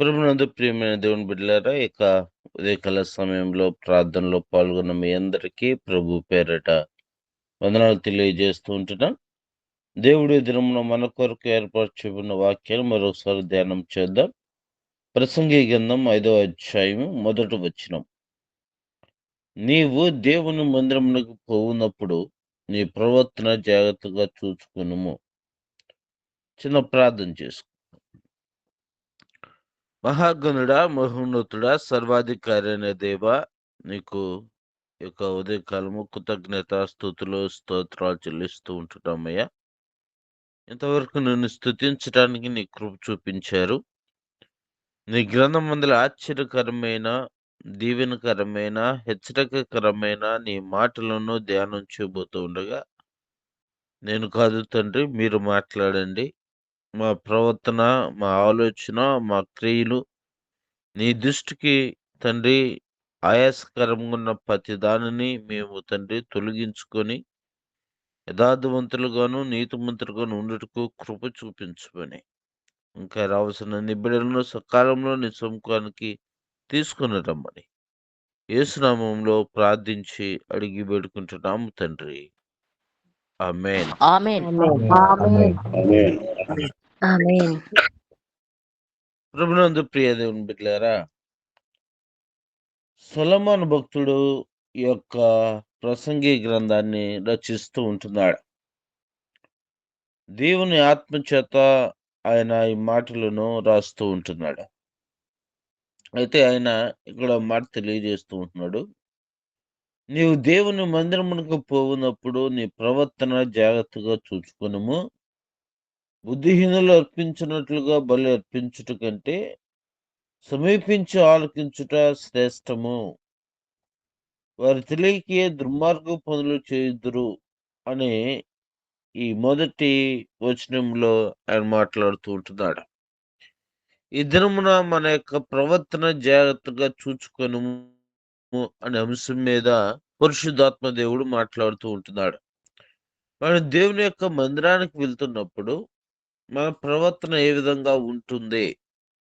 ప్రభునందు ప్రియమైన దేవుని బిడ్డలారా, ఇక ఉదయకాల సమయంలో ప్రార్థనలో పాల్గొన్న మీ అందరికీ ప్రభు పేరట వందనాలు తెలియజేస్తూ ఉంటున్నాం. దేవుడి దినమున మన కొరకు ఏర్పరచుకున్న వాక్యాన్ని మరొకసారి ధ్యానం చేద్దాం. ప్రసంగి గ్రంథం 5వ అధ్యాయం 1వ వచనం. నీవు దేవుని మందిరమునకు పోవునప్పుడు నీ ప్రవర్తన జాగ్రత్తగా చూచుకునుము. చిన్న ప్రార్థన చేసుకో. మహాగణుడా, మహోన్నతుడా, సర్వాధికారి అనే దేవా, నీకు యొక్క ఉదయకాలము కృతజ్ఞత స్తుతులు స్తోత్రాలు చెల్లిస్తూ ఉంటున్నామయ్యా. ఇంతవరకు నిన్ను స్తుతించడానికి నీ కృప చూపించారు. నీ గ్రంథం మందుల ఆశ్చర్యకరమైన, దీవెనకరమైన, హెచ్చరికకరమైన నీ మాటలను ధ్యానం చేయబోతూ ఉండగా, నేను కాదు తండ్రి, మీరు మాట్లాడండి. మా ప్రవర్తన, మా ఆలోచన, మా క్రియలు నీ దృష్టికి తండ్రి ఆయాసకరంగా ఉన్న ప్రతి దానిని మేము తండ్రి తొలగించుకొని యథార్థవంతులుగాను నీతిమంతులుగాను ఉండుటకు కృప చూపించమని, ఇంకా రావాల్సిన నిబిడలను సకాలంలో నీ సముఖానికి తీసుకుని రమ్మని యేసునామంలో ప్రార్థించి అడిగి వేడుకుంటున్నాము తండ్రి. ఆమేన్. ఆమేన్. ఆమేన్. ఆమేన్. ప్రభునందు ప్రియ దేవుని బిడ్డలారా, సొలొమోను భక్తుడు ఈ యొక్క ప్రసంగి గ్రంథాన్ని రచిస్తూ ఉంటున్నాడు. దేవుని ఆత్మచేత ఆయన ఈ మాటలను రాస్తూ ఉంటున్నాడు. అయితే ఆయన ఇక్కడ మాట తెలియజేస్తూ ఉంటున్నాడు. నీవు దేవుని మందిరమునకు పోవునప్పుడు నీ ప్రవర్తన జాగ్రత్తగా చూచుకొనుము. బుద్ధిహీనులు అర్పించినట్లుగా బలి అర్పించుట కంటే సమీపించి ఆలకించుట శ్రేష్టము. వారు తెలియకే దుర్మార్గ పనులు చేయుదురు అనే ఈ మొదటి వచనంలో ఆయన మాట్లాడుతూ ఉంటున్నాడు. ఈ దినమున మన యొక్క ప్రవర్తన జాగ్రత్తగా చూచుకొనుము అనే అంశం మీద పరిశుద్ధాత్మ దేవుడు మాట్లాడుతూ ఉంటున్నాడు. మనం దేవుని యొక్క మందిరానికి వెళ్తున్నప్పుడు మన ప్రవర్తన ఏ విధంగా ఉంటుంది?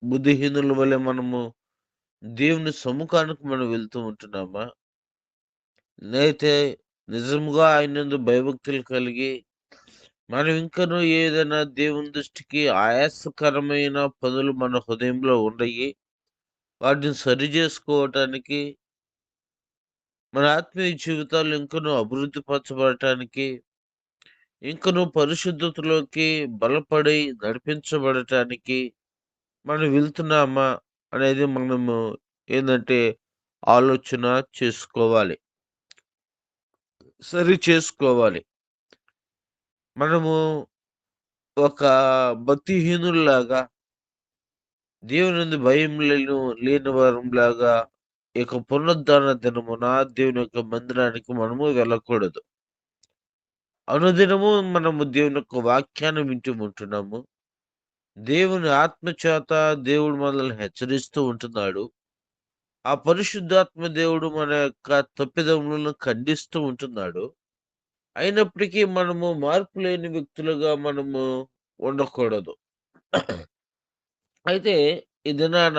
బుద్ధిహీనుల వలె మనము దేవుని సముఖానికి మనం వెళ్తూ ఉంటున్నామా? లేతే నిజముగా ఆయనందు భయభక్తులు కలిగి మనం ఇంకనూ ఏదైనా దేవుని దృష్టికి ఆయాసకరమైన పనులు మన హృదయంలో ఉన్నాయి, వాటిని సరి చేసుకోవటానికి, మన ఆత్మీయ జీవితాలు ఇంకనూ అభివృద్ధి పరచబడటానికి, ఇంకనూ పరిశుద్ధతలోకి బలపడి నడిపించబడటానికి మనం వెళ్తున్నామా అనేది మనము ఏందంటే ఆలోచన చేసుకోవాలి, సరి చేసుకోవాలి. మనము ఒక భక్తిహీనుల్లాగా, దేవుని భయం లేని వారంలాగా ఇక పునరుద్ధరణ దినమున దేవుని యొక్క మందిరానికి మనము వెళ్ళకూడదు. అనుదినము మనము దేవుని యొక్క వాక్యాన్ని వింటూ ఉంటున్నాము. దేవుని ఆత్మచేత దేవుడు మనల్ని హెచ్చరిస్తూ ఉంటున్నాడు. ఆ పరిశుద్ధాత్మ దేవుడు మన యొక్క తప్పిదములను ఖండిస్తూ ఉంటున్నాడు. అయినప్పటికీ మనము మార్పు లేని వ్యక్తులుగా మనము ఉండకూడదు. అయితే ఈ దినాన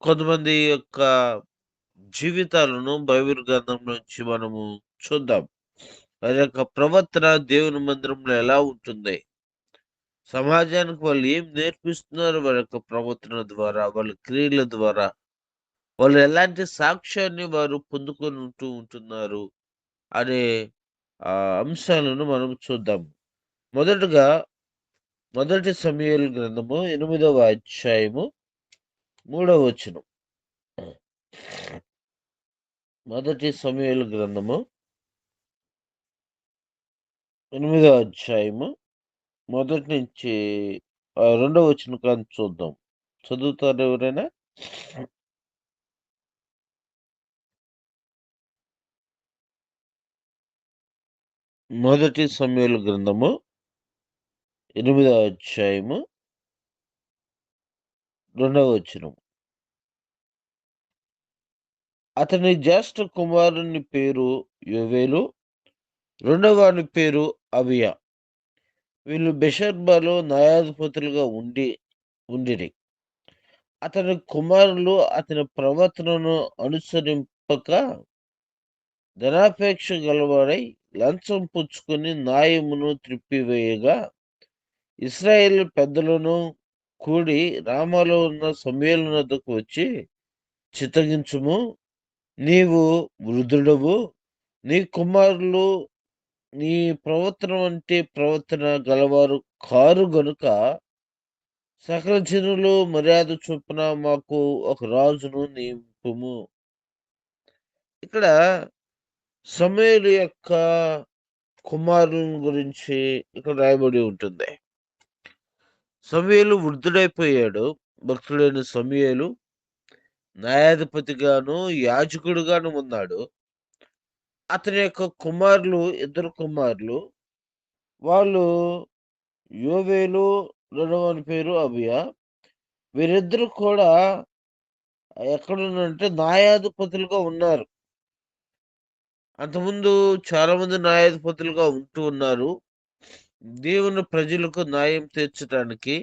కొంతమంది యొక్క జీవితాలను బైబిల్ గ్రంథం నుంచి మనము చూద్దాం. వారి యొక్క ప్రవర్తన దేవుని మందిరంలో ఎలా ఉంటుంది? సమాజానికి వాళ్ళు ఏం నేర్పిస్తున్నారు? వారి యొక్క ప్రవర్తన ద్వారా, వాళ్ళ క్రియల ద్వారా, వాళ్ళు ఎలాంటి సాక్ష్యాన్ని వారు పొందుకొని ఉంటున్నారు అనే అంశాలను మనం చూద్దాం. మొదటగా మొదటి సమూయేలు గ్రంథము 8వ అధ్యాయము 3వ వచనం. మొదటి సమూయేలు గ్రంథము 8వ అధ్యాయము మొదటి నుంచి 2వ వచనం కానీ చూద్దాం. చదువుతారు ఎవరైనా? మొదటి సమూయేలు గ్రంథము 8వ అధ్యాయము 2వ వచనం. అతని జ్యేష్ఠ కుమారుని పేరు యోవేలు, రెండవ వాని పేరు అబియా. వీళ్ళు బెషర్బాలో న్యాయాధిపతులుగా ఉండిరి. అతని కుమారులు అతని ప్రవర్తనను అనుసరింపక ధనాపేక్ష గలవాడై లంచం పుచ్చుకొని న్యాయమును త్రిప్పివేయగా ఇశ్రాయేలు పెద్దలను కూడి రామాలో ఉన్న సమూయేలు వద్దకు వచ్చి, చిత్తగించుము, నీవు వృద్ధుడవు, నీ కుమారులు నీ ప్రవర్తన వంటి ప్రవర్తన గలవారు కారు గనుక సకల జనులు మర్యాద చొప్పున మాకు ఒక రాజును నియమింపుము. ఇక్కడ సమూయేలు యొక్క కుమారుని గురించి ఇక్కడ రాయబడి ఉంటుంది. సమూయేలు వృద్ధుడైపోయాడు. భక్తుడైన సమూయేలు న్యాయాధిపతిగాను యాజకుడుగాను ఉన్నాడు. అతని యొక్క కుమారులు, ఇద్దరు కుమారులు, వాళ్ళు యోవేలు, రెండవని పేరు అబియా. వీరిద్దరు కూడా ఎక్కడున్నారంటే న్యాయాధిపతులుగా ఉన్నారు. అంతకుముందు చాలా మంది న్యాయాధిపతులుగా ఉంటూ ఉన్నారు. దేవుని ప్రజలకు న్యాయం తీర్చడానికి,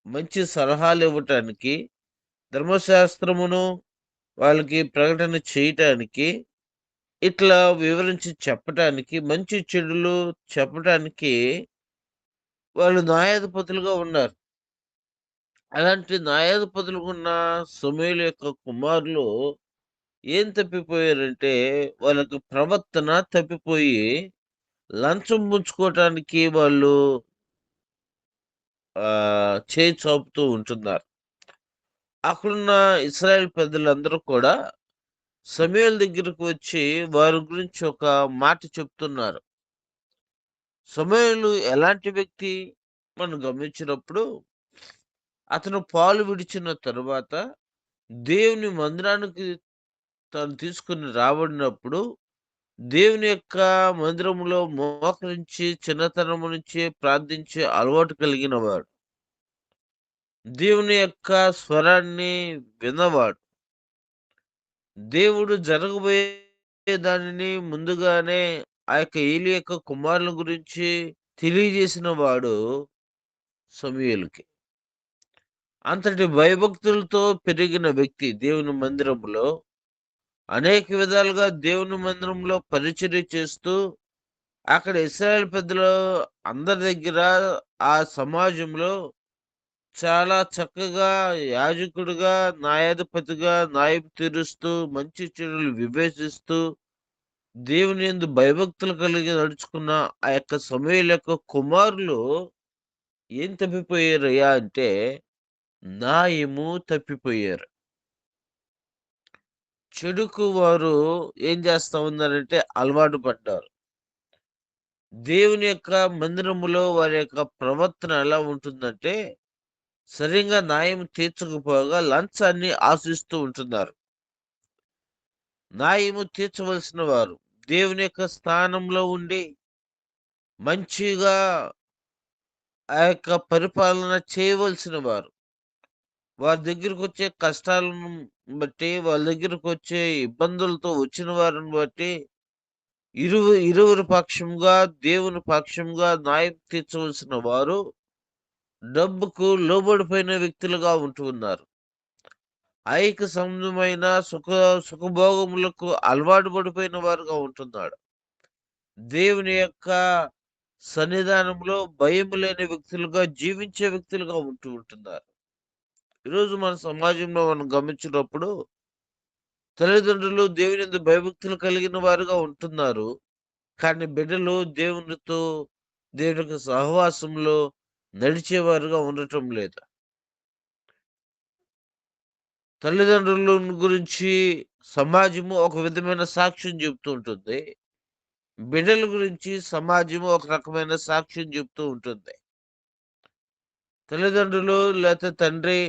మంచి సలహాలు ఇవ్వటానికి, ధర్మశాస్త్రమును వాళ్ళకి ప్రకటన చేయటానికి, ఇట్లా వివరించి చెప్పటానికి, మంచి చెడులు చెప్పటానికి వాళ్ళు న్యాయాధిపతులుగా ఉన్నారు. అలాంటి న్యాయాధిపతులుగా ఉన్న సమూయేలు యొక్క కుమారులు ఏం తప్పిపోయారంటే, వాళ్ళకి ప్రవర్తన తప్పిపోయి లంచం పుచ్చుకోవటానికి వాళ్ళు చేయి చాపుతూ ఉంటున్నారు. అక్కడున్న ఇశ్రాయేల్ పెద్దలందరూ కూడా సమూయేలు దగ్గరకు వచ్చి వారి గురించి ఒక మాట చెప్తున్నారు. సమూయేలు ఎలాంటి వ్యక్తి మనం గమనించినప్పుడు, అతను పాలు విడిచిన తరువాత దేవుని మందిరానికి తను తీసుకుని రాబడినప్పుడు, దేవుని యొక్క మందిరములో మోకరించి చిన్నతనము నుంచి ప్రార్థించే అలవాటు కలిగిన వాడు. దేవుని యొక్క స్వరాన్ని విన్నవాడు. దేవుడు జరగబోయే దానిని ముందుగానే ఆ యొక్క ఏలీ యొక్క కుమారుల గురించి తెలియజేసిన వాడు సమూయేలుకి. అంతటి భయభక్తులతో పెరిగిన వ్యక్తి దేవుని మందిరములో అనేక విధాలుగా దేవుని మందిరంలో పరిచర్య చేస్తూ, అక్కడ ఇశ్రాయేల్ పెద్దలు అందరి దగ్గర ఆ సమాజంలో చాలా చక్కగా యాజకుడిగా, న్యాయాధిపతిగా న్యాయం తీరుస్తూ, మంచి చెడులు వివేచిస్తూ, దేవుని యందు భయభక్తులు కలిగి నడుచుకున్న ఆ యొక్క సమూయేలు యొక్క కుమారులు ఏం తప్పిపోయారయ్యా అంటే, న్యాయము తప్పిపోయారు. చెడుకు వారు ఏం చేస్తా ఉన్నారంటే అలవాటు పడ్డారు. దేవుని యొక్క మందిరములో వారి యొక్క ప్రవర్తన ఎలా ఉంటుందంటే, సరిగ్గా న్యాయం తీర్చకపోగా లంచాన్ని ఆశిస్తూ ఉంటున్నారు. న్యాయము తీర్చవలసిన వారు దేవుని యొక్క స్థానంలో ఉండి మంచిగా ఆ యొక్క పరిపాలన చేయవలసిన వారు, వారి దగ్గరకు వచ్చే కష్టాలను బట్టి, వాళ్ళ దగ్గరకు వచ్చే ఇబ్బందులతో వచ్చిన వారిని బట్టి ఇరువురి పక్షంగా, దేవుని పక్షంగా న్యాయం తీర్చవలసిన వారు డబ్బుకు లోబడిపోయిన వ్యక్తులుగా ఉంటూ ఉన్నారు. ఐహిక సంబంధమైన సుఖభోగములకు అలవాటు పడిపోయిన వారుగా ఉంటున్నాడు. దేవుని యొక్క సన్నిధానంలో భయం లేని వ్యక్తులుగా జీవించే వ్యక్తులుగా ఉంటున్నారు. ఈరోజు మన సమాజంలో మనం గమనించినప్పుడు తల్లిదండ్రులు దేవుని యందు భయభక్తులు కలిగిన వారుగా ఉంటున్నారు. కానీ బిడ్డలు దేవునితో, దేవుని యొక్క సహవాసంలో నడిచేవారుగా ఉండటం లేదు. తల్లిదండ్రుల గురించి సమాజము ఒక విధమైన సాక్ష్యం చెప్తూ ఉంటుంది. బిడ్డల గురించి సమాజము ఒక రకమైన సాక్ష్యం చెప్తూ ఉంటుంది. తల్లిదండ్రులు లేకపోతే తండ్రి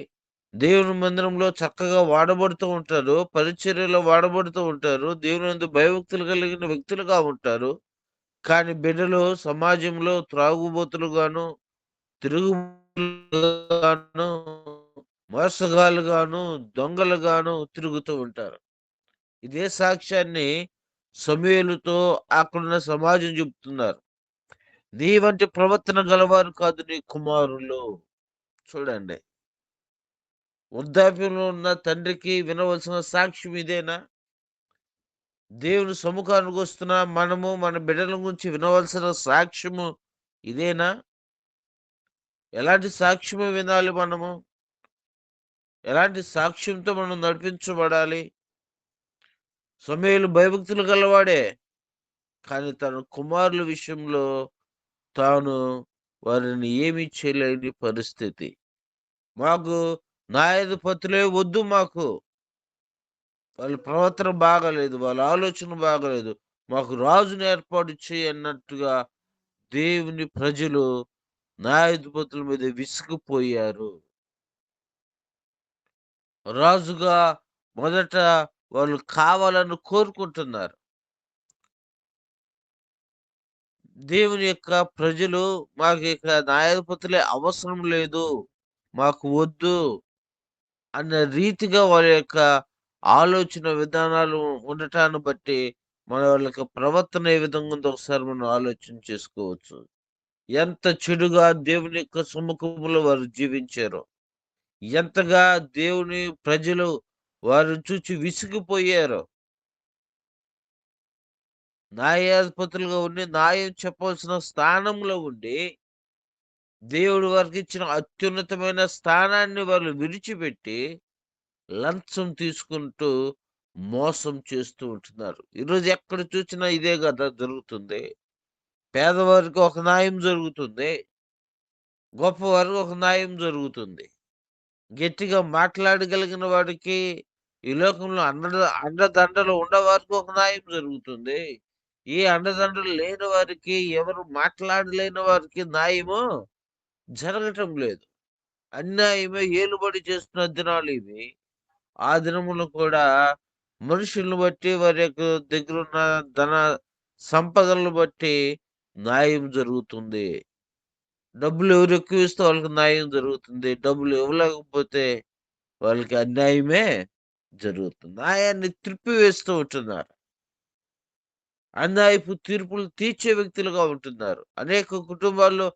దేవుని మందిరంలో చక్కగా వాడబడుతూ ఉంటారు. పరిచర్యలో వాడబడుతూ ఉంటారు. దేవుని యందు భయభక్తులు కలిగిన వ్యక్తులుగా ఉంటారు. కానీ బిడ్డలు సమాజంలో త్రాగుబోతులుగాను, తిరుగుగాను, మోసగాళ్ళుగాను, దొంగలుగాను తిరుగుతూ ఉంటారు. ఇదే సాక్ష్యాన్ని సమూయేలుతో అక్కడున్న సమాజం చెప్తున్నారు. నీ వంటి ప్రవర్తన గలవారు కాదు నీ కుమారులు. చూడండి, వృద్ధాప్యంలో ఉన్న తండ్రికి వినవలసిన సాక్ష్యం ఇదేనా? దేవుని సముఖానికి వస్తున్న మనము మన బిడ్డల గురించి వినవలసిన సాక్ష్యము ఇదేనా? ఎలాంటి సాక్ష్యము వినాలి మనము? ఎలాంటి సాక్ష్యంతో మనం నడిపించబడాలి? సమూయేలు భయభక్తులు గలవాడే, కానీ తన కుమారుల విషయంలో తాను వారిని ఏమీ చేయలేని పరిస్థితి. మాకు న్యాయాధిపతులే వద్దు మాకు. వాళ్ళ ప్రవర్తన బాగాలేదు, వాళ్ళ ఆలోచన బాగాలేదు. మాకు రాజుని ఏర్పాటు చేయి అన్నట్టుగా దేవుని ప్రజలు న్యాయాధిపతుల మీద విసిగిపోయారు. రాజుగా మొదట వాళ్ళు కావాలని కోరుకుంటున్నారు. దేవుని యొక్క ప్రజలు మాకు ఇక న్యాయాధిపతులే అవసరం లేదు, మాకు వద్దు అన్న రీతిగా వాళ్ళ యొక్క ఆలోచన విధానాలు ఉండటాన్ని బట్టి మన వాళ్ళ యొక్క ప్రవర్తన ఏ విధంగా ఉందో ఒకసారి మనం ఆలోచన చేసుకోవచ్చు. ఎంత చెడుగా దేవుని యొక్క సముఖంలో వారు జీవించారో, ఎంతగా దేవుని ప్రజలు వారిని చూచి విసిగిపోయారో. న్యాయాధిపతులుగా ఉండి న్యాయం చెప్పవలసిన స్థానంలో ఉండి దేవుడు వారికి ఇచ్చిన అత్యున్నతమైన స్థానాన్ని వాళ్ళు విడిచిపెట్టి లంచం తీసుకుంటూ మోసం చేస్తూ ఉంటున్నారు. ఈరోజు ఎక్కడ చూసినా ఇదే కదా జరుగుతుంది. పేదవారికి ఒక న్యాయం జరుగుతుంది, గొప్పవారికి ఒక న్యాయం జరుగుతుంది. గట్టిగా మాట్లాడగలిగిన వాడికి ఈ లోకంలో అండదండలు ఉన్నవారికి ఒక న్యాయం జరుగుతుంది. ఏ అండదండలు లేని వారికి, ఎవరు మాట్లాడలేని వారికి న్యాయము జరగటం లేదు. అన్యాయమే ఏలుబడి చేస్తున్న దినాలు ఇవి. ఆ దినములు కూడా మనుషులను బట్టి వారి యొక్క దగ్గరున్న ధన సంపదలను బట్టి న్యాయం జరుగుతుంది. డబ్బులు ఎవరు ఎక్కువ ఇస్తే వాళ్ళకి న్యాయం జరుగుతుంది. డబ్బులు ఇవ్వలేకపోతే వాళ్ళకి అన్యాయమే జరుగుతుంది. న్యాయాన్ని త్రిప్పివేస్తూ ఉంటున్నారు. అన్యాయపు తీర్పులు తీర్చే వ్యక్తులుగా ఉంటున్నారు. అనేక కుటుంబాల్లో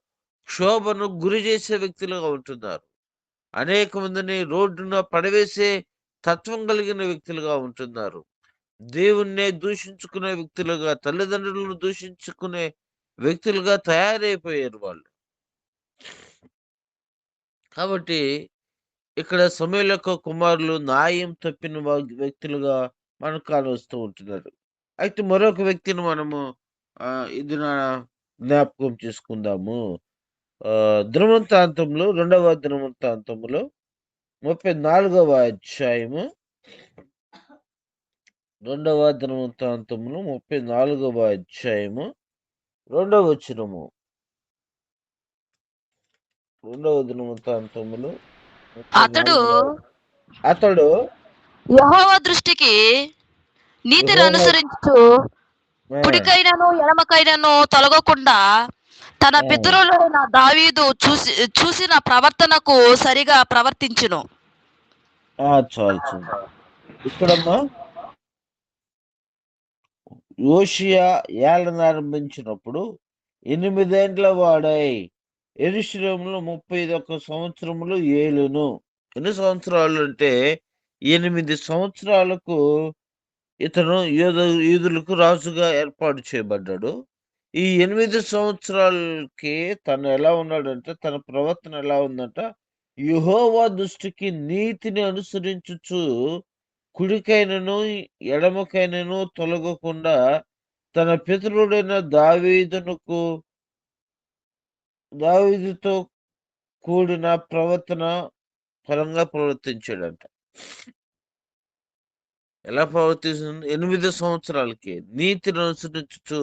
క్షోభను గురి చేసే వ్యక్తులుగా ఉంటున్నారు. అనేక మందిని రోడ్డున పడవేసే తత్వం కలిగిన వ్యక్తులుగా ఉంటున్నారు. దేవుణ్ణే దూషించుకునే వ్యక్తులుగా, తల్లిదండ్రులను దూషించుకునే వ్యక్తులుగా తయారైపోయారు వాళ్ళు. కాబట్టి ఇక్కడ సమూయేలు యొక్క కుమారులు న్యాయం తప్పిన వ్యక్తులుగా మనకు కానొస్తూ ఉంటున్నారు. అయితే మరొక వ్యక్తిని మనము ఇది జ్ఞాపకం చేసుకుందాము. దినవృత్తాంతంలో 2వ దినవృత్తాంతంలో 34వ అధ్యాయము 2వ దినవృత్తాంతంలో 34వ అధ్యాయము 2వ వచనము. 2వ దినవృత్తాంతములో అతడు యెహోవా దృష్టికి నీతిని అనుసరించు కుడికైనను ఎడమకైనను తొలగకుండా తన పితరులైన దావీదు చూసిన ప్రవర్తనకు సరిగా ప్రవర్తించును. చాలు ఇక్కడమ్మా యోషియా ఏళ్ళను ఆరంభించినప్పుడు 8 ఏండ్ల వాడై యెరూషలేములో 31 సంవత్సరములు ఏలును. ఎన్ని సంవత్సరాలు అంటే 8 సంవత్సరాలకు ఇతను యూదులకు రాజుగా ఏర్పాటు చేయబడ్డాడు. ఈ 8 సంవత్సరాలకి తను ఎలా ఉన్నాడంటే, తన ప్రవర్తన ఎలా ఉందంట, యెహోవా దృష్టికి నీతిని అనుసరించుచు కుడికైనను ఎడమకైనను తొలగకుండా తన పితరుడైన దావీదుతో కూడిన ప్రవర్తన పరంగా ప్రవర్తించాడంట. ఎలా ప్రవర్తిస్తుంది? 8 సంవత్సరాలకి నీతిని అనుసరించుచు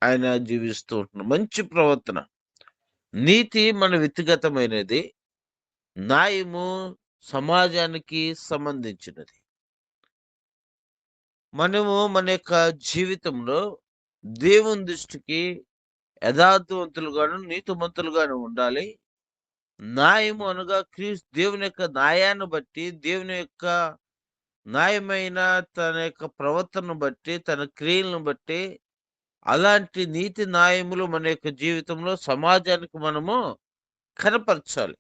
ఆయన జీవిస్తూ ఉంటున్నాడు. మంచి ప్రవర్తన. నీతి మన వ్యక్తిగతమైనది, న్యాయము సమాజానికి సంబంధించినది. మనము మన యొక్క జీవితంలో దేవుని దృష్టికి యథార్థవంతులుగాను నీతిమంతులుగాను ఉండాలి. న్యాయము అనగా దేవుని యొక్క న్యాయాన్ని బట్టి, దేవుని యొక్క న్యాయమైన తన యొక్క ప్రవర్తనను బట్టి, తన క్రియలను బట్టి అలాంటి నీతి న్యాయములు మన యొక్క జీవితంలో సమాజానికి మనము కనపరచాలి.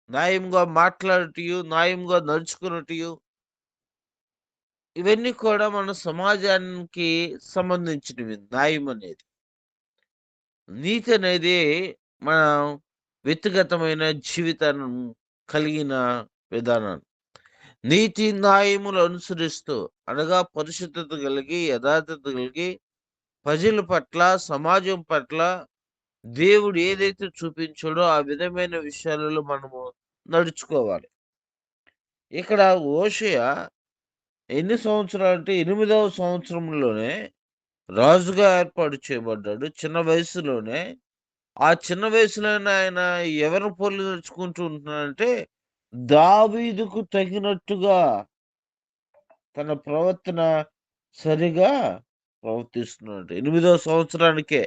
న్యాయంగా మాట్లాడటయు, న్యాయంగా నడుచుకున్నటయు, ఇవన్నీ కూడా మన సమాజానికి సంబంధించినవి. న్యాయం అనేది, నీతి అనేది మన వ్యక్తిగతమైన జీవితాన్ని కలిగిన విధానం. నీతి న్యాయములు అనుసరిస్తూ, అనగా పరిశుద్ధత కలిగి, యథార్థత కలిగి, ప్రజల పట్ల, సమాజం పట్ల దేవుడు ఏదైతే చూపించాడో ఆ విధమైన విషయాలలో మనము నడుచుకోవాలి. ఇక్కడ హోషేయ ఎన్ని సంవత్సరాలు అంటే 8వ సంవత్సరంలోనే రాజుగా ఏర్పాటు చేయబడ్డాడు. చిన్న వయసులోనే. ఆ చిన్న వయసులోనే ఆయన ఎవరిని పోలి నడుచుకుంటూ ఉంటున్నాడంటే, దావీదుకు తగినట్టుగా తన ప్రవర్తన సరిగా ప్రవర్తిస్తున్నాడు. 8వ సంవత్సరానికే.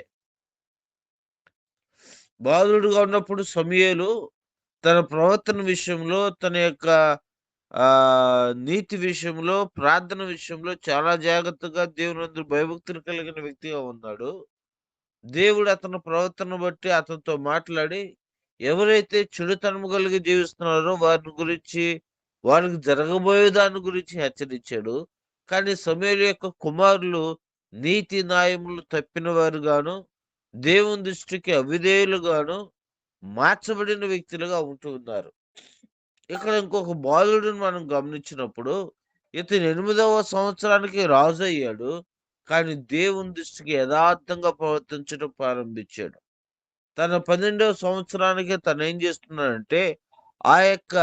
బాలుడుగా ఉన్నప్పుడు సమూయేలు తన ప్రవర్తన విషయంలో, తన యొక్క నీతి విషయంలో, ప్రార్థన విషయంలో చాలా జాగ్రత్తగా దేవునందు భయభక్తులు కలిగిన వ్యక్తిగా ఉన్నాడు. దేవుడు అతని ప్రవర్తన బట్టి అతనితో మాట్లాడి, ఎవరైతే చెడుతనము కలిగి జీవిస్తున్నారో వారిని గురించి, వారికి జరగబోయే దాని గురించి హెచ్చరించాడు. కానీ సమూయేలు యొక్క కుమారులు నీతి న్యాయములు తప్పిన వారుగాను, దేవుని దృష్టికి అవిధేయులుగాను మార్చబడిన వ్యక్తులుగా ఉంటూ ఉన్నారు. ఇక్కడ ఇంకొక బాలుడిని మనం గమనించినప్పుడు, ఇతను 8వ సంవత్సరానికి రాజు అయ్యాడు. కానీ దేవుని దృష్టికి యథార్థంగా ప్రవర్తించడం ప్రారంభించాడు. తన 12వ సంవత్సరానికి తను ఏం చేస్తున్నాడంటే, ఆ యొక్క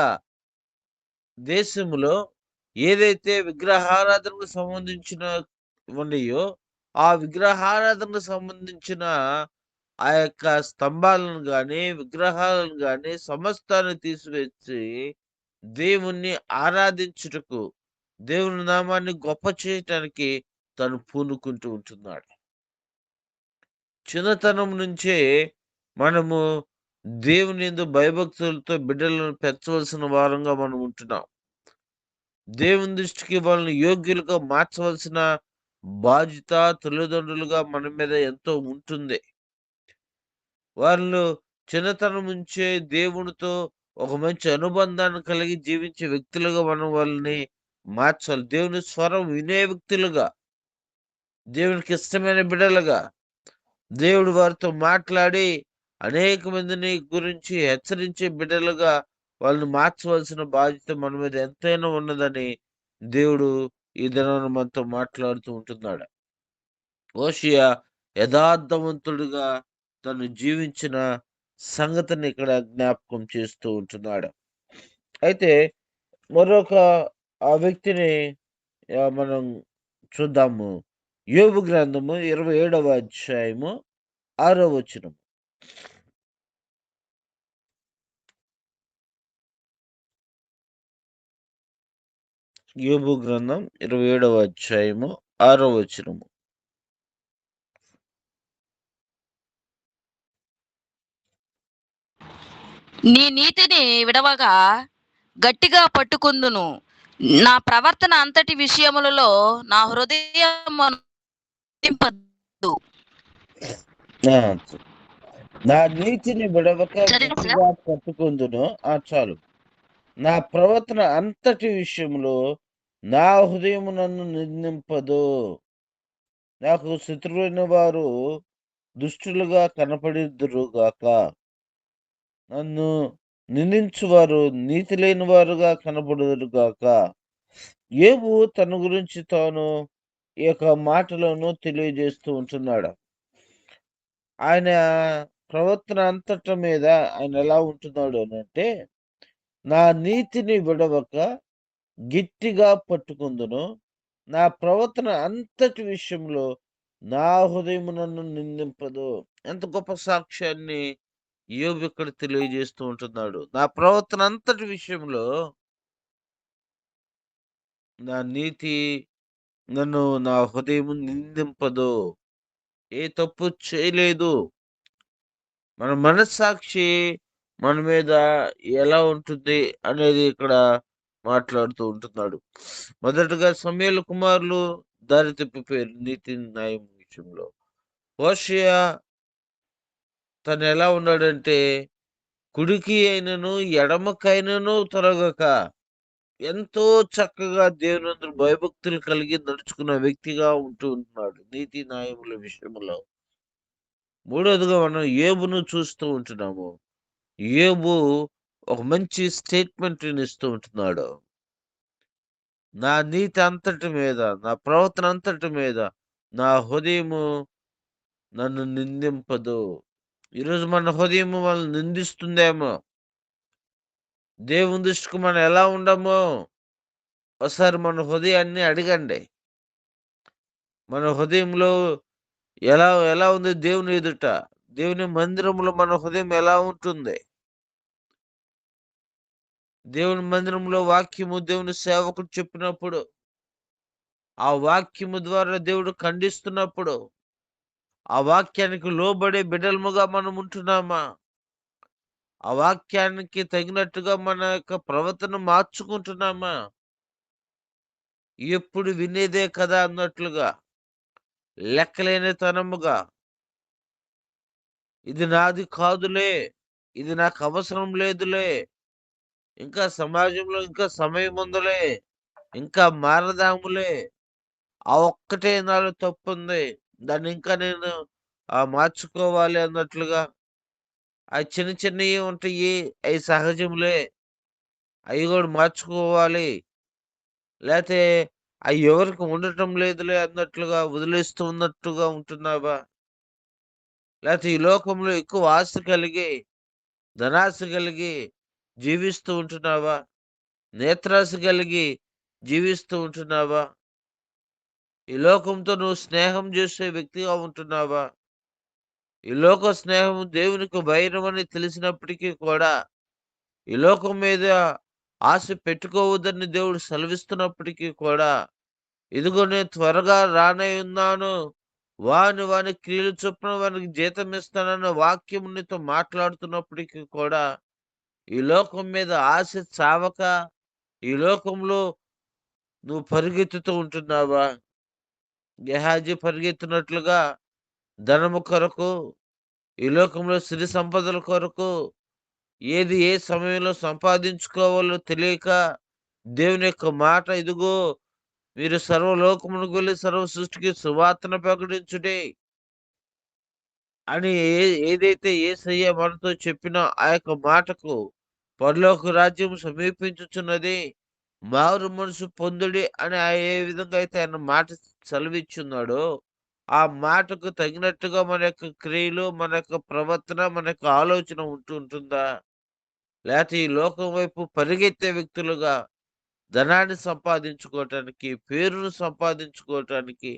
దేశంలో ఏదైతే విగ్రహారాధనకు సంబంధించిన ఉన్నాయో, ఆ విగ్రహారాధనకు సంబంధించిన ఆ యొక్క స్తంభాలను గాని, విగ్రహాలను గాని సమస్తాన్ని తీసివేసి దేవుణ్ణి ఆరాధించుటకు, దేవుని నామాన్ని గొప్ప చేయటానికి తను పూనుకుంటూ ఉంటున్నాడు. చిన్నతనం నుంచే మనము దేవుని యందు భయభక్తులతో బిడ్డలను పెంచవలసిన వారంగా మనం ఉంటున్నాం. దేవుని దృష్టికి వాళ్ళని యోగ్యులుగా మార్చవలసిన బాధ్యత తల్లిదండ్రులుగా మన మీద ఎంతో ఉంటుంది. వాళ్ళు చిన్నతనం నుంచే దేవునితో ఒక మంచి అనుబంధాన్ని కలిగి జీవించే వ్యక్తులుగా మనం వాళ్ళని మార్చాలి. దేవుని స్వరం వినే వ్యక్తులుగా, దేవునికి ఇష్టమైన బిడ్డలుగా, దేవుడు వారితో మాట్లాడి అనేక మందిని గురించి హెచ్చరించే బిడ్డలుగా వాళ్ళని మార్చవలసిన బాధ్యత మన మీద ఎంతైనా ఉన్నదని దేవుడు ఈ దినాన మనతో మాట్లాడుతూ ఉంటున్నాడు. హోషేయ యథార్థవంతుడిగా తను జీవించిన సంగతిని ఇక్కడ జ్ఞాపకం చేస్తూ ఉంటున్నాడు. అయితే మరొక ఆ వ్యక్తిని మనం చూద్దాము. యోబు గ్రంథము 27వ అధ్యాయము 6వ వచనం. యోబు గ్రంథం 27వ అధ్యాయము 6వ వచనము. నీ నీతిని విడవగా గట్టిగా పట్టుకుందును. నా ప్రవర్తన అంతటి విషయములలో నా హృదయం నా నీతిని విడవక గట్టిగా పట్టుకుందును. చాలు. నా ప్రవర్తన అంతటి విషయంలో నా హృదయం నన్ను నిందింపదు. నాకు శత్రువైన వారు దుష్టులుగా కనపడిద్దురుగాక. నన్ను నిందించువారు నీతి లేని వారుగా కనపడుదురుగాక. యోబు తన గురించి తాను ఈ యొక్క మాటలను తెలియజేస్తూ ఉంటున్నాడు. ఆయన ప్రవర్తన అంతట మీద ఆయన ఎలా ఉంటున్నాడు అని అంటే, నా నీతిని విడవక గట్టిగా పట్టుకుందును. నా ప్రవర్తన అంతటి విషయంలో నా హృదయం నన్ను నిందింపదు. ఎంత గొప్ప సాక్ష్యాన్ని యోబు ఇక్కడ తెలియజేస్తూ ఉంటున్నాడు. నా ప్రవర్తన అంతటి విషయంలో నా నీతి నన్ను, నా హృదయం నిందింపదు. ఏ తప్పు చేయలేదు. మన మనస్సాక్షి మన మీద ఎలా ఉంటుంది అనేది ఇక్కడ మాట్లాడుతూ ఉంటున్నాడు. మొదటగా సమూయేలు కుమారులు దారి తప్పిపోయారు నీతి న్యాయం విషయంలో. హోషేయ తను ఎలా ఉన్నాడంటే, కుడికి అయినను ఎడమకైనను తొలగక ఎంతో చక్కగా దేవునందు భయభక్తులు కలిగి నడుచుకున్న వ్యక్తిగా ఉంటున్నాడు నీతి న్యాయముల విషయంలో. మూడోదిగా మనం యోబును చూస్తూ ఉంటున్నాము. యోబు ఒక మంచి స్టేట్మెంట్‌ని ఇస్తూ ఉంటున్నాడు. నా నీతి అంతటి మీద, నా ప్రవర్తన అంతటి మీద నా హృదయము నన్ను నిందింపదు. ఈరోజు మన హృదయము మనల్ని నిందిస్తుందేమో. దేవుని దృష్టికి మనం ఎలా ఉండమో ఒకసారి మన హృదయాన్ని అడగండి. మన హృదయంలో ఎలా ఎలా ఉంది దేవుని ఎదుట? దేవుని మందిరంలో మన హృదయం ఎలా ఉంటుంది? దేవుని మందిరంలో వాక్యము దేవుని సేవకుడు చెప్పినప్పుడు, ఆ వాక్యము ద్వారా దేవుడు ఖండిస్తున్నప్పుడు, ఆ వాక్యానికి లోబడే బిడ్డలముగా మనం ఉంటున్నామా? ఆ వాక్యానికి తగినట్టుగా మన యొక్క ప్రవర్తన మార్చుకుంటున్నామా? ఎప్పుడు వినేదే కదా అన్నట్లుగా, లెక్కలేనితనముగా, ఇది నాది కాదులే, ఇది నాకు అవసరం లేదులే, ఇంకా సమాజంలో ఇంకా సమయం ఉందిలే, ఇంకా మారదాములే, ఆ ఒక్కటే నాలో తప్పుంది. దాన్ని ఇంకా నేను మార్చుకోవాలి అన్నట్లుగా, ఆ చిన్న చిన్నయి ఉంటాయి. అయి సహజంలే. అయి గూడా మార్చుకోవాలి. లేతే అయి ఎవరికి ఉండటం లేదులే అన్నట్లుగా వదిలేస్తూ ఉన్నట్టుగా ఉంటున్నావా? లేతే ఈ లోకంలో ఎక్కువ ఆశ కలిగి, ధనాశ కలిగి జీవిస్తూ ఉంటున్నావా? నేత్రాశ కలిగి జీవిస్తూ ఉంటున్నావా? ఈ లోకంతో నువ్వు స్నేహం చేసే వ్యక్తిగా ఉంటున్నావా? ఈ లోక స్నేహం దేవునికి వైరమని తెలిసినప్పటికీ కూడా, ఈ లోకం మీద ఆశ పెట్టుకోవద్దని దేవుడు సెలవిస్తున్నప్పటికీ కూడా, ఇదిగో నేను త్వరగా రానయ్యున్నాను. వాని వాని క్రియల చొప్పున వానికి జీతం ఇస్తానన్న వాక్యం నీతో మాట్లాడుతున్నప్పటికీ కూడా, ఈ లోకం మీద ఆశ చావక, ఈ లోకంలో నువ్వు పరిగెత్తుతూ ఉంటున్నావా? గెహాజీ పరిగెత్తినట్లుగా ధనము కొరకు, ఈ లోకంలో సిరి సంపదల కొరకు, ఏది ఏ సమయంలో సంపాదించుకోవాలో తెలియక, దేవుని యొక్క మాట ఇదిగో మీరు సర్వలోకమునకు వెళ్లి సర్వ సృష్టికి సువార్తను ప్రకటించుడి అని ఏదైతే యేసయ్య మనతో చెప్పినో ఆ యొక్క మాటకు పరలోక రాజ్యం సమీపించుచున్నది. మారు మనసు పొందుడి అని ఏ విధంగా అయితే ఆయన మాట సెలవిచ్చున్నాడో, ఆ మాటకు తగినట్టుగా మన యొక్క క్రియలు, మన యొక్క ప్రవర్తన, మన యొక్క ఆలోచన ఉంటుందా? లేతే ఈ లోకం వైపు పరిగెత్తే వ్యక్తులుగా ధనాన్ని సంపాదించుకోవటానికి, పేరును సంపాదించుకోవటానికి,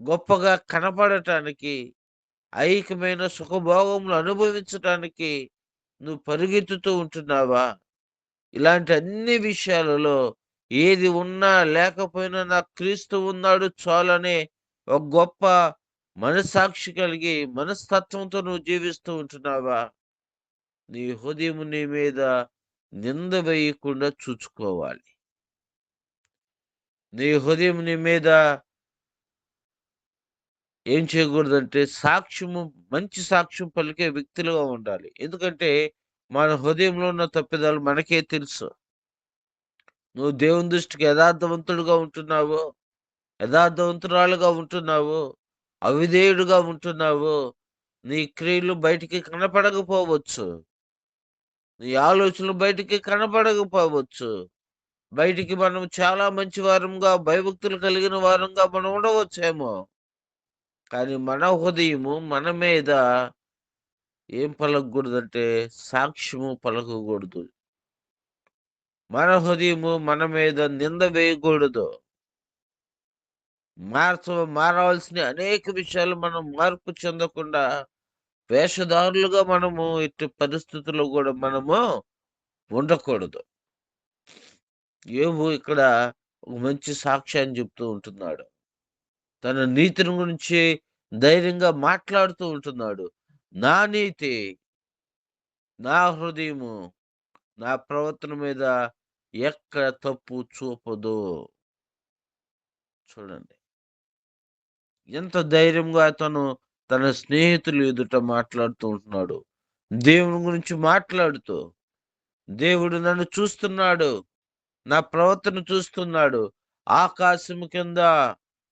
గొప్పగా కనపడటానికి, ఐహికమైన సుఖభోగములు అనుభవించటానికి నువ్వు పరిగెత్తుతూ ఉంటున్నావా? ఇలాంటి అన్ని విషయాలలో ఏది ఉన్నా లేకపోయినా నాకు క్రీస్తు ఉన్నాడు చాలనే ఒక గొప్ప మనస్సాక్షి కలిగి, మనస్తత్వంతో నువ్వు జీవిస్తూ ఉంటున్నావా? నీ హృదయం నీ మీద నింద వేయకుండా చూసుకోవాలి. నీ హృదయం నీ మీద ఏం చేయకూడదంటే సాక్ష్యము మంచి సాక్ష్యం పలికే వ్యక్తులుగా ఉండాలి. ఎందుకంటే మన హృదయంలో ఉన్న తప్పిదాలు మనకే తెలుసు. నువ్వు దేవుని దృష్టికి యథార్థవంతుడుగా ఉంటున్నావో, యథార్థవంతురాలుగా ఉంటున్నావో, అవిధేయుడుగా ఉంటున్నావో, నీ క్రియలు బయటికి కనపడకపోవచ్చు. నీ ఆలోచనలు బయటికి కనపడకపోవచ్చు. బయటికి మనం చాలా మంచి వారంగా, భయభక్తులు కలిగిన వారంగా మనం ఉండవచ్చేమో. కానీ మన హృదయము మన మీద ఏం పలకకూడదంటే సాక్ష్యము పలకకూడదు. మన హృదయము మన మీద నింద వేయకూడదు. మారవలసిన అనేక విషయాలు మనం మార్పు చెందకుండా వేషధారులుగా మనము ఎట్టి పరిస్థితుల్లో గూడా మనము ఉండకూడదు. యోబు ఇక్కడ ఒక మంచి సాక్ష్యాన్ని చెప్తూ ఉంటున్నాడు. తన నీతిని గురించి ధైర్యంగా మాట్లాడుతూ ఉంటున్నాడు. నా నీతి, నా హృదయము, నా ప్రవర్తన మీద ఎక్కడ తప్పు చూపదు. చూడండి. ఎంత ధైర్యంగా అతను తన స్నేహితులు ఎదుట మాట్లాడుతూ ఉంటున్నాడు. దేవుని గురించి మాట్లాడుతూ, దేవుడు నన్ను చూస్తున్నాడు, నా ప్రవర్తన చూస్తున్నాడు. ఆకాశం కింద,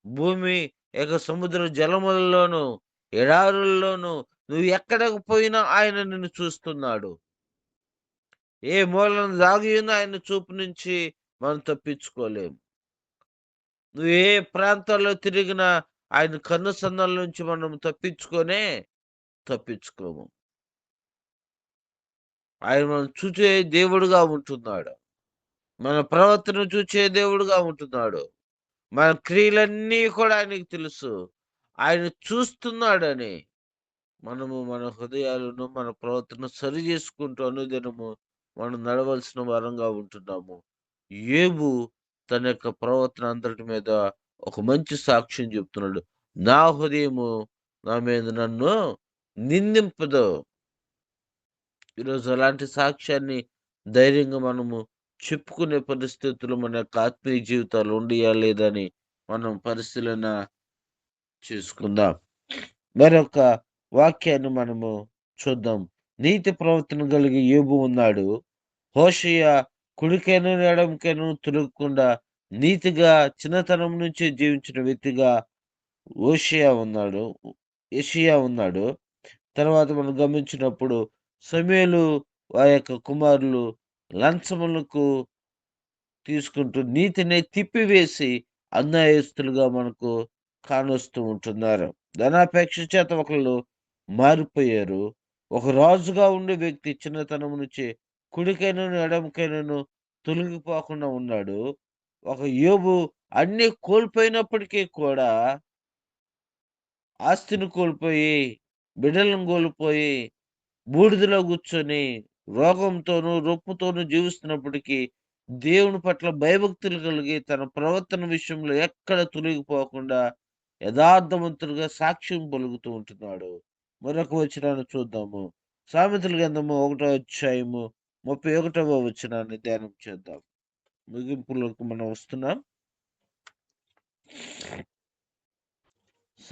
భూమి ఇక సముద్ర జలములలోను, ఎడారుల్లోను నువ్వు ఎక్కడికి పోయినా ఆయన నిన్ను చూస్తున్నాడు. ఏ మూలన దాగి ఉన్న ఆయన చూపు నుంచి మనం తప్పించుకోలేము. నువ్వు ఏ ప్రాంతాల్లో తిరిగినా ఆయన కన్నుసన్నల నుంచి మనం తప్పించుకోము. ఆయన మనం చూచే దేవుడుగా ఉంటున్నాడు. మన ప్రవర్తన చూచే దేవుడుగా ఉంటున్నాడు. మన క్రియలన్నీ కూడా ఆయనకి తెలుసు. ఆయన చూస్తున్నాడని మనము మన హృదయాలను, మన ప్రవర్తన సరి చేసుకుంటూ అనుదినము మనం నడవలసిన వారంగా ఉంటున్నాము. యోబు తన యొక్క ప్రవర్తన అంతటి మీద ఒక మంచి సాక్ష్యం చెప్తున్నాడు. నా హృదయము నా మీద నన్ను నిందింపదు. ఈరోజు అలాంటి సాక్ష్యాన్ని ధైర్యంగా మనము చెప్పుకునే పరిస్థితులు మన యొక్క ఆత్మీయ జీవితాలు ఉండియా లేదని మనం పరిశీలన చేసుకుందాం. మరొక వాక్యాన్ని మనము చూద్దాం. నీతి ప్రవర్తన కలిగి యోబు ఉన్నాడు. హోషేయ కుడికైను ఎడమకైను తొలగకుండా నీతిగా చిన్నతనం నుంచి జీవించిన వ్యక్తిగా యెషయా ఉన్నాడు. తర్వాత మనం గమనించినప్పుడు సమూయేలు వారి యొక్క కుమారులు లంచములకు తీసుకుంటూ నీతిని తిప్పివేసి అన్యాయస్తులుగా మనకు కానొస్తూ ఉంటున్నారు. ధనాపేక్ష చేత ఒకళ్ళు మారిపోయారు. ఒక రాజుగా ఉండే వ్యక్తి చిన్నతనం నుంచి కుడికైనను ఎడమకైనను తొలగిపోకుండా ఉన్నాడు. ఒక యోబు అన్నీ కోల్పోయినప్పటికీ కూడా ఆస్తిని కోల్పోయి, బిడ్డలను కోల్పోయి, బూడిదలో కూర్చొని రోగంతోనూ, రొప్పుతోనూ జీవిస్తున్నప్పటికీ దేవుని పట్ల భయభక్తులు కలిగి తన ప్రవర్తన విషయంలో ఎక్కడ తొలగిపోకుండా యథార్థవంతులుగా సాక్ష్యం పలుకుతూ ఉంటున్నాడు. మరొక వచనాన్ని చూద్దాము. సామెతల గ్రంథము 1వ అధ్యాయము 31వ వచనాన్ని ధ్యానం చేద్దాం. ముగింపులోకి మనం వస్తున్నాం.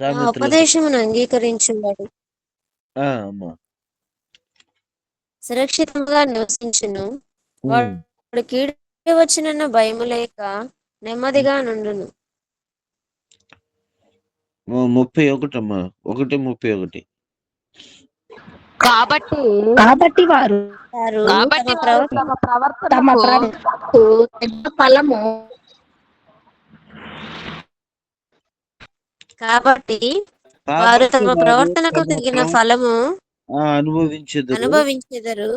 నా సామెతల ఉపదేశమును అంగీకరించువాడు అమ్మా సురక్షితంగా నివసించును. ఉమ్. వాడు కీడు వచ్చినన్న భయము లేక నెమ్మదిగా నుండును. 31 అమ్మా 1:31. కాబట్టి వారు వారు కాబట్టి తమ వారు ప్రవర్తన తమ తమ ప్రవర్తనకు ప్రవర్తనకు తగిన ఫలము కాబట్టి వారు కాబట్టి తమ వారు ప్రవర్తనకు తమ తగిన ప్రవర్తన ఫలము అనుభవించెదరు. అనుభవించెదరు.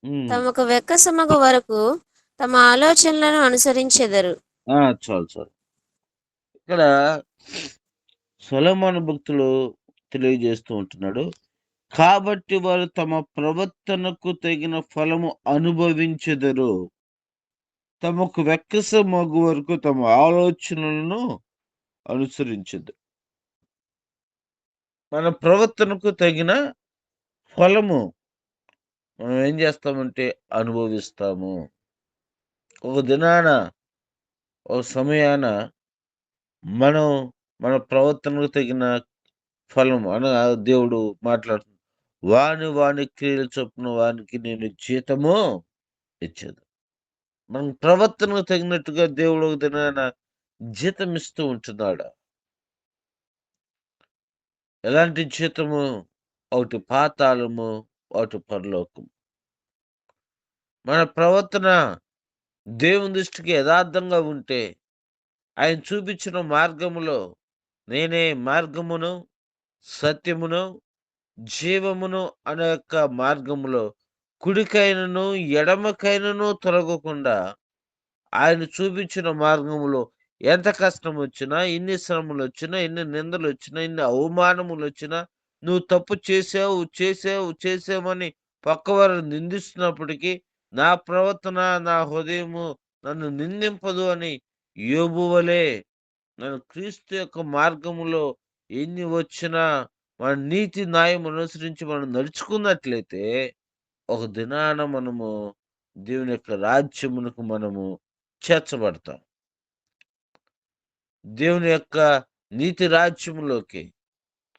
ఉమ్. తమకు వెక్కసమగు వరకు తమ ఆలోచనలను అనుసరించెదరు. చాలు. ఇక్కడ సొలొమోను భక్తులు తెలియజేస్తూ ఉంటున్నాడు. కాబట్టి వారు తమ ప్రవర్తనకు తగిన ఫలము అనుభవించెదరు. తమకు వెక్కస మగు వరకు తమ ఆలోచనలను అనుసరించదు. మన ప్రవర్తనకు తగిన ఫలము మనం ఏం చేస్తామంటే అనుభవిస్తాము. ఒక దినాన, ఒక సమయాన మనం మన ప్రవర్తనకు తగిన ఫలం అనగా దేవుడు మాట్లాడుతున్నాడు. వాని క్రియల చొప్పున వానికి నేను జీతము ఇచ్చేది. మన ప్రవర్తనకు తగినట్టుగా దేవుడు ఒక దినాన జీతం ఇస్తూ ఉంటున్నాడు. ఎలాంటి జీతము? ఒకటి పాతాళము, ఒకటి పరలోకం. మన ప్రవర్తన దేవుని దృష్టికి యథార్థంగా ఉంటే ఆయన చూపించిన మార్గములో నేనే మార్గమును, సత్యమును, జీవమును అనే యొక్క మార్గములో కుడికైనను ఎడమకైనను తొలగకుండా ఆయన చూపించిన మార్గములో ఎంత కష్టం వచ్చినా, ఎన్ని శ్రమలు వచ్చినా, ఎన్ని నిందలు వచ్చినా, ఎన్ని అవమానములు వచ్చినా, నువ్వు తప్పు చేసావని పక్కవారు నిందిస్తున్నప్పటికీ నా ప్రవర్తన, నా హృదయము నన్ను నిందింపదు అని యోబు వలె నన్ను క్రీస్తు యొక్క మార్గములో ఎన్ని వచ్చినా మన నీతి న్యాయం అనుసరించి మనం నడుచుకున్నట్లయితే ఒక దినాన మనము దేవుని యొక్క రాజ్యమునకు మనము చేర్చబడతాం. దేవుని యొక్క నీతి రాజ్యములోకి,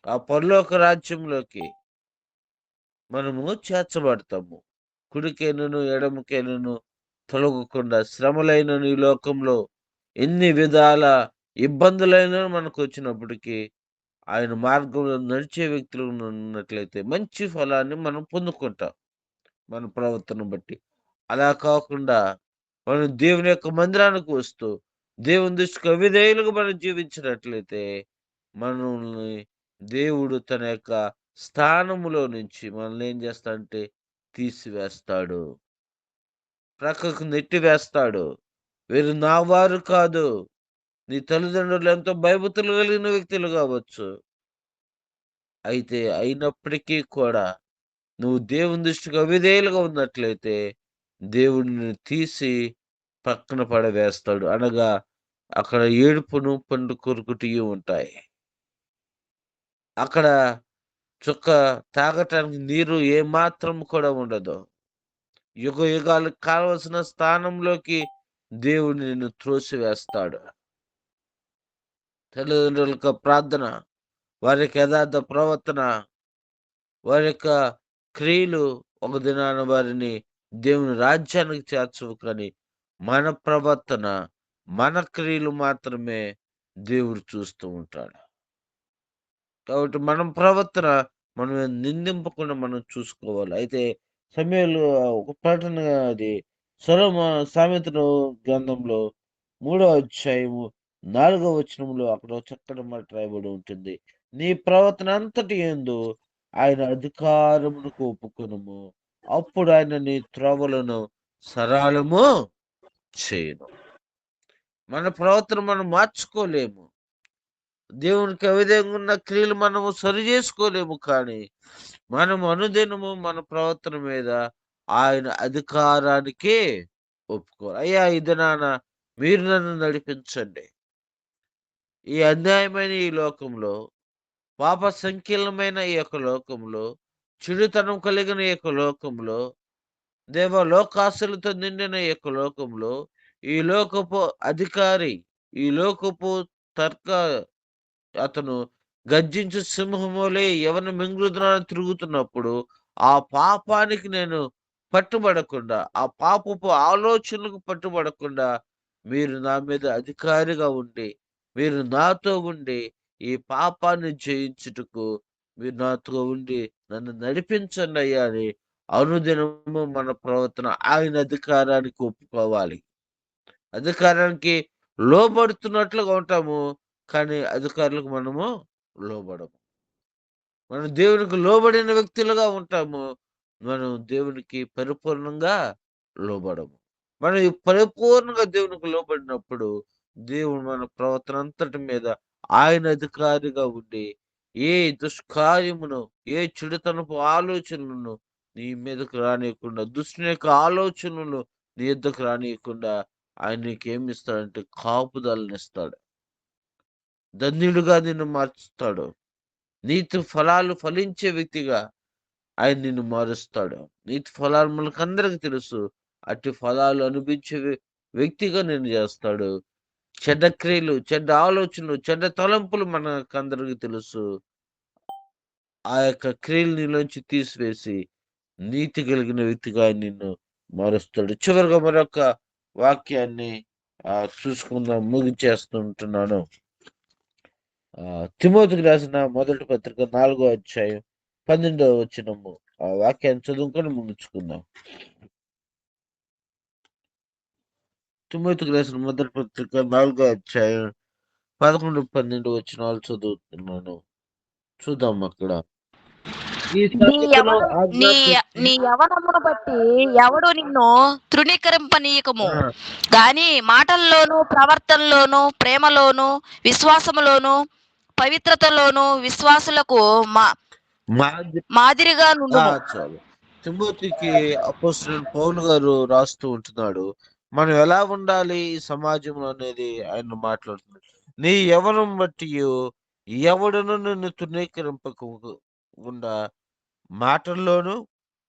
ఆ పరలోక రాజ్యంలోకి మనము చేర్చబడతాము. కుడికేనును ఎడమకేనును తొలగకుండా శ్రమలైనను ఈ లోకంలో ఎన్ని విధాల ఇబ్బందులైనా మనకు వచ్చినప్పటికీ ఆయన మార్గంలో నడిచే వ్యక్తులు ఉన్నట్లయితే మంచి ఫలాన్ని మనం పొందుకుంటాం మన ప్రవర్తన బట్టి. అలా కాకుండా మనం దేవుని యొక్క మందిరానికి వస్తూ దేవుని దృష్టికి అవిధేయులుగా మనం జీవించినట్లయితే మనల్ని దేవుడు తన యొక్క స్థానములో నుంచి మనల్ని ఏం చేస్తాడంటే తీసివేస్తాడు, ప్రక్కకు నెట్టివేస్తాడు. వీరు నా వారు కాదు. నీ తల్లిదండ్రులు ఎంతో భయభక్తులు కలిగిన వ్యక్తులు కావచ్చు, అయితే అయినప్పటికీ కూడా నువ్వు దేవుని దృష్టికి అవిధేయులుగా ఉన్నట్లయితే దేవుడిని తీసి పక్కన పడవేస్తాడు. అనగా అక్కడ ఏడుపును పండు కొరుకుటియు ఉంటాయి. అక్కడ చుక్క తాగటానికి నీరు ఏమాత్రం కూడా ఉండదు. యుగ యుగాలకు కావలసిన స్థానంలోకి దేవుడు నిన్ను త్రోసివేస్తాడు. తల్లిదండ్రుల యొక్క ప్రార్థన, వారి యొక్క యథార్థ ప్రవర్తన, వారి యొక్క క్రియలు ఒక దినాన వారిని దేవుని రాజ్యానికి చేర్చవు. కానీ మన ప్రవర్తన, మన క్రియలు మాత్రమే దేవుడు చూస్తూ ఉంటాడు. కాబట్టి మనం ప్రవర్తన మనం నిందింపకుండా మనం చూసుకోవాలి. అయితే సమయంలో ఒక ప్రకటన, అది సామెతల గ్రంథంలో 3వ అధ్యాయము 4వ వచనంలో అక్కడ ఒక చక్కటి మాట రాయబడి ఉంటుంది. నీ ప్రవర్తన అంతటి యందు ఆయన అధికారమునకు ఒప్పుకొనుము, అప్పుడు ఆయన నీ త్రోవలను సరళము చేయును. మన ప్రవర్తన మనం మార్చుకోలేము, దేవునికి అవిధంగా ఉన్న క్రియలు మనము సరి చేసుకోలేము. కానీ మనం అనుదినము మన ప్రవర్తన మీద ఆయన అధికారానికి ఒప్పుకోవాలి. అయ్యా ఈ దినాన మీరు నన్ను నడిపించండి. ఈ అన్యాయమైన ఈ లోకంలో, పాప సంకీర్ణమైన ఈ యొక్క లోకంలో, చెడుతనం కలిగిన ఈ యొక్క లోకంలో, దేవ లోకాశలతో నిండిన ఈ యొక్క లోకంలో, ఈ లోకపు అధికారి, ఈ లోకపు తర్క అతను గర్జించు సింహములే ఎవరిని మింగులుతున్నానని తిరుగుతున్నప్పుడు ఆ పాపానికి నేను పట్టుబడకుండా, ఆ పాపపు ఆలోచనలకు పట్టుబడకుండా మీరు నా మీద అధికారిగా ఉండి, మీరు నాతో ఉండి ఈ పాపాన్ని జయించుటకు మీరు నాతో ఉండి నన్ను నడిపించండి అయ్యా అని అనుదినము మన ప్రవర్తన ఆయన అధికారానికి ఒప్పుకోవాలి. అధికారానికి లోబడుతున్నట్లుగా ఉంటాము, కానీ అధికారులకు మనము లోబడము. మనం దేవునికి లోబడిన వ్యక్తులుగా ఉంటాము, మనం దేవునికి పరిపూర్ణంగా లోబడము. మనం ఈ పరిపూర్ణంగా దేవునికి లోబడినప్పుడు దేవుడు మన ప్రవర్తన అంతటి మీద ఆయన అధికారిగా ఉండి ఏ దుష్కార్యమును, ఏ చెడుతనపు ఆలోచనలను నీ మీదకు రానియకుండా, దుష్టుని యొక్క ఆలోచనలు నీ యొద్దకు రానియకుండా ఆయన నీకేమి ఇస్తాడంటే కాపుదలను ఇస్తాడు. ధన్యుడుగా నిన్ను మార్చుతాడు. నీతి ఫలాలు ఫలించే వ్యక్తిగా ఆయన నిన్ను మారుస్తాడు. నీతి ఫలాలు మనకందరికి తెలుసు. అట్టి ఫలాలు అనిపించే వ్యక్తిగా నిన్ను చేస్తాడు. చెడ్డ క్రియలు, చెడ్డ ఆలోచనలు, చెడ్డ తలంపులు మనకందరికి తెలుసు. ఆ యొక్క క్రియలు నీలోంచి తీసివేసి నీతి కలిగిన వ్యక్తిగా ఆయన నిన్ను మారుస్తాడు. చివరిగా మరొక వాక్యాన్ని చూసుకుందాం, ముగించేస్తుంటున్నాను. తిమోతికి రాసిన మొదటి పత్రిక 4వ అధ్యాయం 12వ వచనము, ఆ వాక్యాన్ని చదువుకొని ముగించుకుందాం. తిమోతికి రాసిన మొదటి పత్రిక 4వ అధ్యాయం 11, 12 వచనాలు చదువుతున్నాను. చూద్దాం. అక్కడ నీ యవనమును బట్టి ఎవడు నిన్ను తృణీకరింపనీయకము, గాని మాటల్లోను, ప్రవర్తనలోను, ప్రేమలోను, విశ్వాసములోను, పవిత్రతలోను విశ్వాసులకు మాదిరిగా నుండుము. తిమోతికి అపోస్తలుడు పౌలు గారు రాస్తూ ఉంటున్నాడు, మనం ఎలా ఉండాలి ఈ సమాజంలో అనేది ఆయన మాట్లాడుతున్నాడు. నీ యవనం బట్టి ఎవడును నిన్ను తృణీకరింపకుండా మాటల్లోను,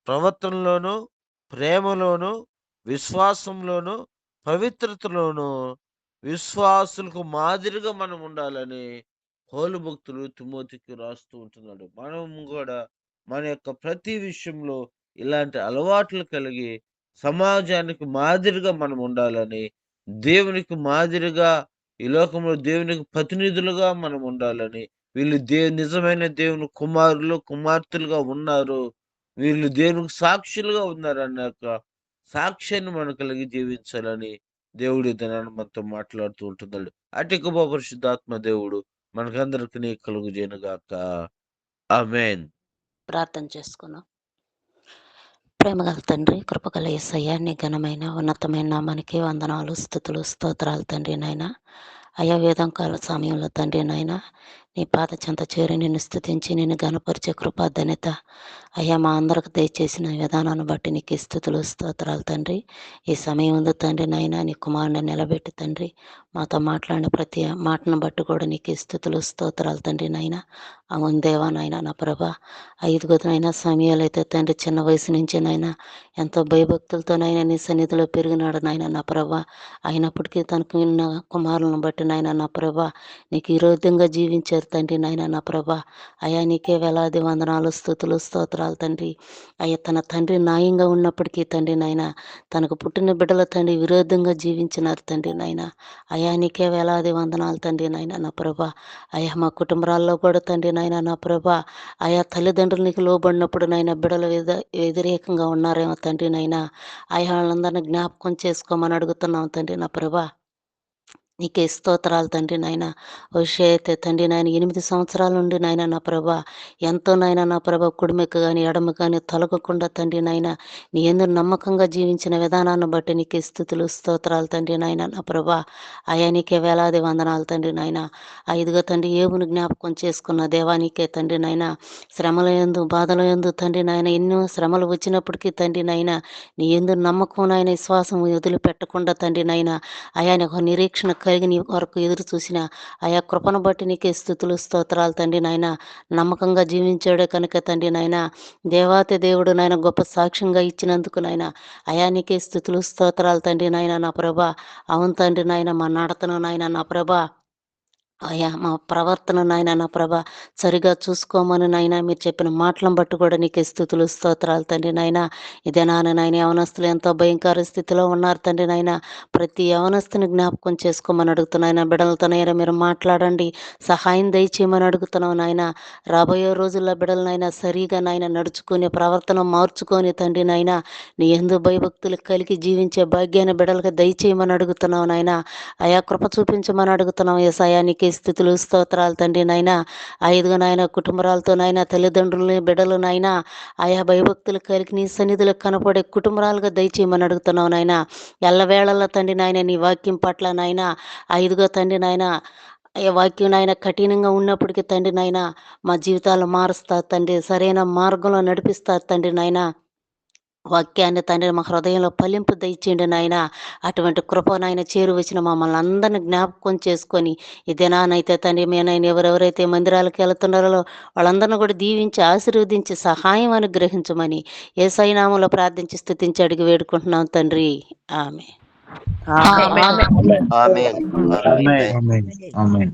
ప్రవర్తనలోను, ప్రేమలోను, విశ్వాసంలోను, పవిత్రతలోను విశ్వాసులకు మాదిరిగా మనం ఉండాలని పౌలు భక్తులు తిమోతికి రాస్తూ ఉంటున్నాడు. మనం కూడా మన యొక్క ప్రతి విషయంలో ఇలాంటి అలవాట్లు కలిగి సమాజానికి మాదిరిగా మనం ఉండాలని, దేవునికి మాదిరిగా ఈ లోకంలో దేవునికి ప్రతినిధులుగా మనం ఉండాలని, వీళ్ళు నిజమైన దేవుని కుమారులు, కుమార్తెలుగా ఉన్నారు. వీళ్ళు దేవునికి సాక్షులుగా ఉన్నారన్న యొక్క సాక్ష్యాన్ని మనం కలిగి జీవించాలని దేవుడు ఈ దినాన మనతో మాట్లాడుతూ ఉంటున్నాడు. అటు కృపా పరిశుద్ధాత్మ దేవుడు మనకందరికి కలుగుజేయునుగాక. ఆమేన్. ప్రార్థన చేసుకున్నాం. ప్రేమగల తండ్రి, కృపగల యేసయ్య, నీ ఘనమైన ఉన్నతమైన నామానికి వందనాలు, స్తుతులు, స్తోత్రాలు తండ్రి నాయన. అయా వేదంకాల సమయంలో తండ్రి నాయన నీ పాద చెంత చేరి నిన్ను స్తుతించి నిన్ను ఘనపరిచే కృపా ధన్యత అయ్యా మా అందరికి దయచేసిన విధానాన్ని బట్టి నీకు స్తుతులు, స్తోత్రాలు తండ్రి. ఈ సమయం ఉంది తండ్రి నాయన నీ కుమారుని నిలబెట్టి తండ్రి మాతో మాట్లాడిన ప్రతి మాటను బట్టి కూడా నీకు స్తుతులు, స్తోత్రాలు తండ్రి నాయన. అవును దేవా నాయన నా ప్రభ 5 సమయాలు అయితే తండ్రి చిన్న వయసు నుంచి నాయన ఎంతో భయభక్తులతోనైనా నీ సన్నిధిలో పెరిగినాడు నాయన నా ప్రభ. అయినప్పటికీ తనకు ఉన్న కుమారులను బట్టి నాయన నా ప్రభ నీకు విరోధంగా జీవించారు తండ్రి నాయన నా ప్రభ. అయా నీకే వేలాది వందనాలు, స్తుతులు, స్తోత్రాలు తండ్రి. అయ్యా తన తండ్రి న్యాయంగా ఉన్నప్పటికీ తండ్రి నాయన తనకు పుట్టిన బిడ్డల తండ్రి విరోధంగా జీవించినారు తండ్రి నాయన. అయా నీకే వేలాది వందనాలు తండ్రి నాయన నా ప్రభ. అయా మా కుటుంబాల్లో కూడా తండ్రి నాయన నా ప్రభ ఆయా తల్లిదండ్రులు నీకు లోబడినప్పుడు నాయన బిడ్డలు వ్యతిరేకంగా ఉన్నారేమో తండ్రి నాయన. ఆయా వాళ్ళందరినీ జ్ఞాపకం చేసుకోమని అడుగుతున్నాం తండ్రి నా ప్రభ. నీకే స్తోత్రాలు తండ్రి నాయన. విషయ అయితే తండ్రి నాయన 8 సంవత్సరాల నుండి నాయన నా ప్రభ ఎంతో నాయన నా ప్రభ కుడిమెక్క కానీ ఎడమ కానీ తొలగకుండా తండ్రి నాయన నీ ఎందుకు నమ్మకంగా జీవించిన విధానాన్ని బట్టి నీకే స్తుతులు, స్తోత్రాలు తండ్రి నాయన నా ప్రభ. అయా నీకే వేలాది వందనాలు తండ్రి నాయన. ఐదుగా తండ్రి ఏవుని జ్ఞాపకం చేసుకున్న దేవానికే తండ్రి నాయన శ్రమల యందు బాధల యందు తండ్రి నాయన ఎన్నో శ్రమలు వచ్చినప్పటికీ తండ్రి నాయన నీ ఎందుకు నమ్మకం నాయన విశ్వాసం వదిలిపెట్టకుండా తండ్రి నాయన అయా ఒక నిరీక్షణ కలిగి నీ వరకు ఎదురు చూసిన ఆయా కృపను బట్టి నీకే స్తుతులు, స్తోత్రాలు తండ్రి నాయన. నమ్మకంగా జీవించాడే కనుక తండ్రి నాయన దేవాతి దేవుడు నాయన గొప్ప సాక్ష్యంగా ఇచ్చినందుకు నాయన అయా నీకే స్తుతులు, స్తోత్రాలు తండ్రి నాయన నా ప్రభ. అవును తండ్రి నాయన మా నడతను నాయన నా ప్రభ అయ్యా మా ప్రవర్తన నాయన నా ప్రభ సరిగా చూసుకోమని నాయన మీరు చెప్పిన మాటలను బట్టి కూడా నీకు స్తుతులు, స్తోత్రాలు తండ్రి నాయన. ఇదే నాయన యవనస్తులు ఎంతో భయంకర స్థితిలో ఉన్నారు తండ్రి నాయన. ప్రతి యవనస్తుని జ్ఞాపకం చేసుకోమని అడుగుతున్నాయన. బిడ్డలతోనైనా మీరు మాట్లాడండి, సహాయం దయచేయమని అడుగుతున్నావు నాయన. రాబోయే రోజుల్లో బిడ్డలనైనా సరిగా నాయన నడుచుకుని ప్రవర్తన మార్చుకొని తండ్రి నాయన నీ ఎందు భయభక్తులు కలిగి జీవించే భాగ్యాన్ని బిడ్డలకు దయచేయమని అడుగుతున్నావు నాయన. అయా కృప చూపించమని అడుగుతున్నావు యేసయ్యా. నీకే స్థితులు, స్తోత్రాలు తండ్రి నాయన. ఐదుగా నాయన కుటుంబాలతో నాయన తల్లిదండ్రులు బిడ్డలు నాయన ఆయా భయభక్తులు కలిగి నీ సన్నిధిలో కనపడే కుటుంబాలుగా దయచేయమని అడుగుతున్నావు నాయన. ఎల్లవేళల్లో తండ్రి నాయన నీ వాక్యం పట్ల నాయన ఐదుగా తండ్రి నాయన వాక్యం నాయన కఠినంగా ఉన్నప్పటికీ తండ్రి నాయన మా జీవితాలు మారుస్తా తండ్రి, సరైన మార్గంలో నడిపిస్తా తండ్రి నాయన. వాక్యాన్ని తండ్రి మా హృదయంలో ఫలింపు దయచేయండి నాయన. అటువంటి కృప నాయన చేరువచ్చిన మమ్మల్ని అందరిని జ్ఞాపకం చేసుకొని ఈ దినానైతే తండ్రి మేనైనా ఎవరెవరైతే మందిరాలకు వెళుతున్నారో వాళ్ళందరినీ కూడా దీవించి ఆశీర్వదించి సహాయం అనుగ్రహించమని యేసయ్య నామములో ప్రార్థించి స్తుతించి అడిగి వేడుకుంటున్నాం తండ్రి. ఆమె ఆమేన్. ఆమేన్. ఆమేన్. ఆమేన్.